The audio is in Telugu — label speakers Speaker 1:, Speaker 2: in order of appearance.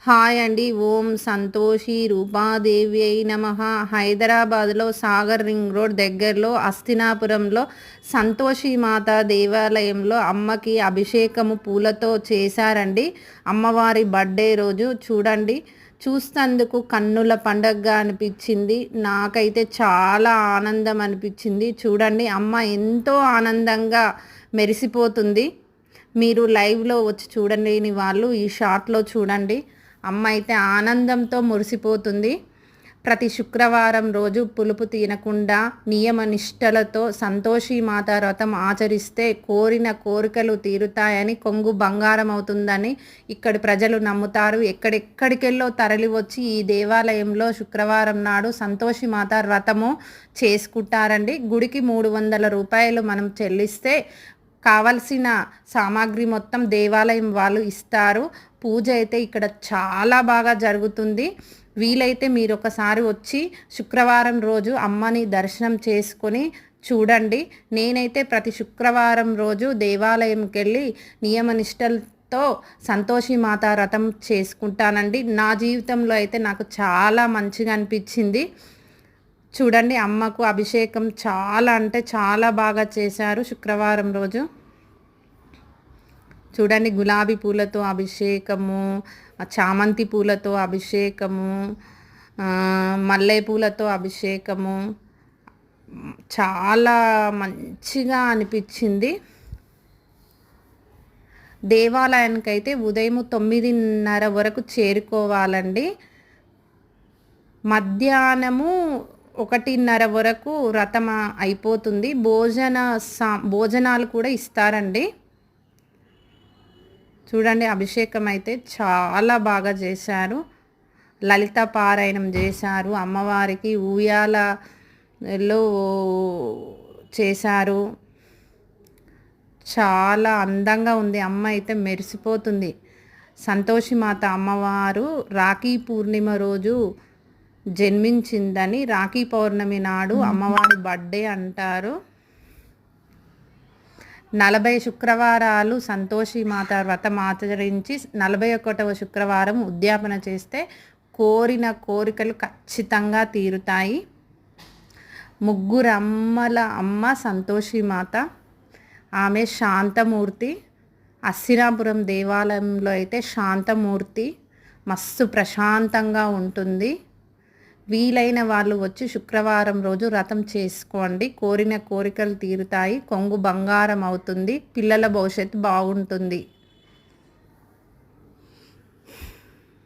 Speaker 1: హాయ్ అండి. ఓం సంతోషి రూపాదేవ్యై నమః. హైదరాబాద్‌లో సాగర్ రింగ్ రోడ్ దగ్గరలో అస్తినాపురంలో సంతోషి మాత దేవాలయంలో అమ్మకి అభిషేకము పూలతో చేశారండి. అమ్మవారి బర్త్‌డే రోజు చూడండి. చూస్తందుకు కన్నుల పండగగా అనిపించింది. నాకైతే చాలా ఆనందం అనిపించింది. చూడండి అమ్మ ఎంతో ఆనందంగా మెరిసిపోతుంది. మీరు లైవ్‌లో వచ్చి చూడలేని వాళ్ళు ఈ షాట్‌లో చూడండి. అమ్మ అయితే ఆనందంతో మురిసిపోతుంది. ప్రతి శుక్రవారం రోజు పులుపు తినకుండా నియమ నిష్టలతో సంతోషి మాత వ్రతం ఆచరిస్తే కోరిన కోరికలు తీరుతాయని, కొంగు బంగారం అవుతుందని ఇక్కడి ప్రజలు నమ్ముతారు. ఎక్కడెక్కడికెళ్ళో తరలి వచ్చి ఈ దేవాలయంలో శుక్రవారం నాడు సంతోషి మాత వ్రతము చేసుకుంటారండి. గుడికి 300 రూపాయలు మనం చెల్లిస్తే కావలసిన సామాగ్రి మొత్తం దేవాలయం వాళ్ళు ఇస్తారు. పూజ అయితే ఇక్కడ చాలా బాగా జరుగుతుంది. వీలైతే మీరు ఒకసారి వచ్చి శుక్రవారం రోజు అమ్మని దర్శనం చేసుకొని చూడండి. నేనైతే ప్రతి శుక్రవారం రోజు దేవాలయంకి వెళ్ళి నియమనిష్టలతో సంతోషి మాత వ్రతం చేసుకుంటానండి. నా జీవితంలో అయితే నాకు చాలా మంచిగా అనిపించింది. చూడండి అమ్మకు అభిషేకం చాలా అంటే చాలా బాగా చేశారు శుక్రవారం రోజు. చూడండి గులాబీ పూలతో అభిషేకము, చామంతి పూలతో అభిషేకము, మల్లె పూలతో అభిషేకము చాలా మంచిగా అనిపించింది. దేవాలయానికైతే ఉదయం 9:30 వరకు చేరుకోవాలండి. మధ్యాహ్నము 1:30 వరకు వ్రతం అయిపోతుంది. భోజనాలు కూడా ఇస్తారండి. చూడండి అభిషేకం అయితే చాలా బాగా చేశారు. లలిత పారాయణం చేశారు. అమ్మవారికి ఉయ్యాలలో చేశారు. చాలా అందంగా ఉంది. అమ్మ అయితే మెరిసిపోతుంది. సంతోషి మాత అమ్మవారు రాఖీ పూర్ణిమ రోజు జన్మించిందని రాఖీ పౌర్ణమి నాడు అమ్మవారి బర్త్డే అంటారు. 40 శుక్రవారాలు సంతోషి మాత వ్రతం ఆచరించి 41వ శుక్రవారం ఉద్యాపన చేస్తే కోరిన కోరికలు ఖచ్చితంగా తీరుతాయి. ముగ్గురు అమ్మల అమ్మ సంతోషి మాత. ఆమె శాంతమూర్తి. అస్సినాపురం దేవాలయంలో అయితే శాంతమూర్తి. మస్తు ప్రశాంతంగా ఉంటుంది. వీలైన వాళ్ళు వచ్చి శుక్రవారం రోజు వ్రతం చేసుకోండి. కోరిన కోరికలు తీరుతాయి. కొంగు బంగారం అవుతుంది. పిల్లల భవిష్యత్తు బాగుంటుంది.